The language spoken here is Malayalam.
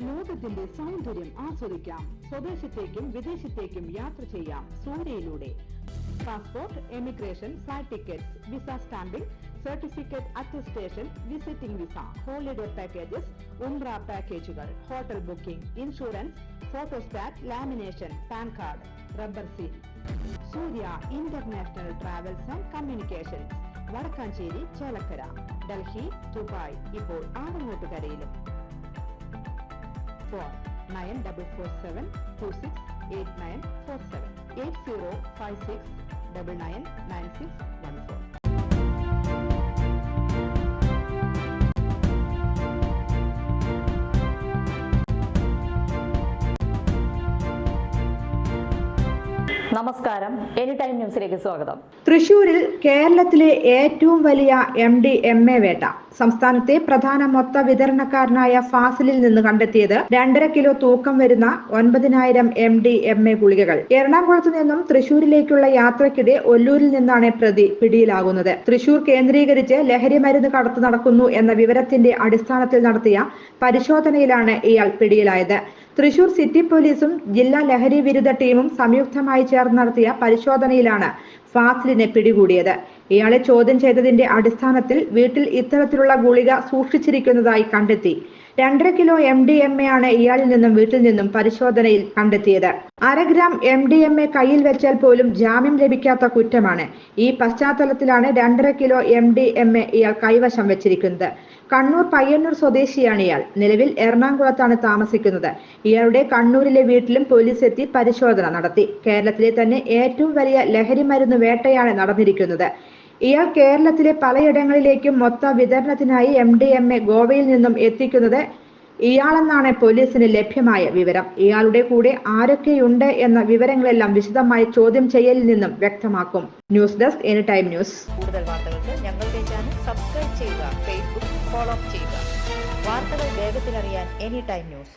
ലോകത്തിന്റെ സൗന്ദര്യം ആസ്വദിക്കാം. സ്വദേശത്തേക്കും വിദേശത്തേക്കും യാത്ര ചെയ്യാം സൂര്യയിലൂടെ. Passport, emigration, flight tickets, visa stamping, certificate attestation, visiting visa, holiday packages, ഉംറ പാക്കേജുകൾ, hotel booking, insurance, photostat, lamination, PAN card, rubber seal. Surya international travels and communications, Vadakkanchery, Chelakkara, Delhi, Dubai, ഇപ്പോൾ ആറങ്ങോട്ടുകരയിലും. ഫോൺ 9447 268947 8056 999614. നമസ്കാരം, എനി ടൈം ന്യൂസിലേക്ക് സ്വാഗതം. തൃശൂരിൽ കേരളത്തിലെ ഏറ്റവും വലിയ MDMA വേട്ട. സംസ്ഥാനത്തെ പ്രധാന മൊത്ത വിതരണക്കാരനായ ഫാസിലിൽ നിന്ന് കണ്ടെത്തിയത് 2.5 കിലോ തൂക്കം വരുന്ന 9000 MDMA ഗുളികകൾ. എറണാകുളത്ത് നിന്നും തൃശൂരിലേക്കുള്ള യാത്രക്കിടെ ഒല്ലൂരിൽ നിന്നാണ് പ്രതി പിടിയിലാകുന്നത്. തൃശൂർ കേന്ദ്രീകരിച്ച് ലഹരി മരുന്ന് കടത്തു നടക്കുന്നു എന്ന വിവരത്തിന്റെ അടിസ്ഥാനത്തിൽ നടത്തിയ പരിശോധനയിലാണ് ഇയാൾ പിടിയിലായത്. തൃശൂർ സിറ്റി പോലീസും ജില്ലാ ലഹരി വിരുദ്ധ ടീമും സംയുക്തമായി ചേർന്ന് നടത്തിയ പരിശോധനയിലാണ് ഫാസിലിനെ പിടികൂടിയത്. ഇയാളെ ചോദ്യം ചെയ്തതിന്റെ അടിസ്ഥാനത്തിൽ വീട്ടിൽ ഇത്തരത്തിലുള്ള ഗുളിക സൂക്ഷിച്ചിരിക്കുന്നതായി കണ്ടെത്തി. 2.5 കിലോ MDMA ആണ് ഇയാളിൽ നിന്നും വീട്ടിൽ നിന്നും പരിശോധനയിൽ കണ്ടെത്തിയത്. 1/2 ഗ്രാം MDMA കയ്യിൽ വെച്ചാൽ പോലും ജാമ്യം ലഭിക്കാത്ത കുറ്റമാണ്. ഈ പശ്ചാത്തലത്തിലാണ് 2.5 കിലോ MDMA ഇയാൾ കൈവശം വെച്ചിരിക്കുന്നത്. കണ്ണൂർ പയ്യന്നൂർ സ്വദേശിയാണ് ഇയാൾ. നിലവിൽ എറണാകുളത്താണ് താമസിക്കുന്നത്. ഇയാളുടെ കണ്ണൂരിലെ വീട്ടിലും പോലീസ് എത്തി പരിശോധന നടത്തി. കേരളത്തിലെ തന്നെ ഏറ്റവും വലിയ ലഹരി മരുന്ന് വേട്ടയാണ് നടന്നിരിക്കുന്നത്. ഇയാൾ കേരളത്തിലെ പലയിടങ്ങളിലേക്കും മൊത്ത വിതരണത്തിനായി MDMA ഗോവയിൽ നിന്നും എത്തിക്കുന്നത് ഇയാളെന്നാണ് പോലീസിന് ലഭ്യമായ വിവരം. ഇയാളുടെ കൂടെ ആരൊക്കെയുണ്ട് എന്ന വിവരങ്ങളെല്ലാം വിശദമായി ചോദ്യം ചെയ്യലിൽ നിന്നും വ്യക്തമാക്കും. News desk, any time news. കൂടുതൽ വാർത്തകൾക്ക് ഞങ്ങളുടെ ചാനൽ സബ്സ്ക്രൈബ് ചെയ്യുക, ഫേസ്ബുക്ക് ഫോളോ ചെയ്യുക. വാർത്തകൾ വേഗത്തിലറിയാൻ എനി ടൈം ന്യൂസ്.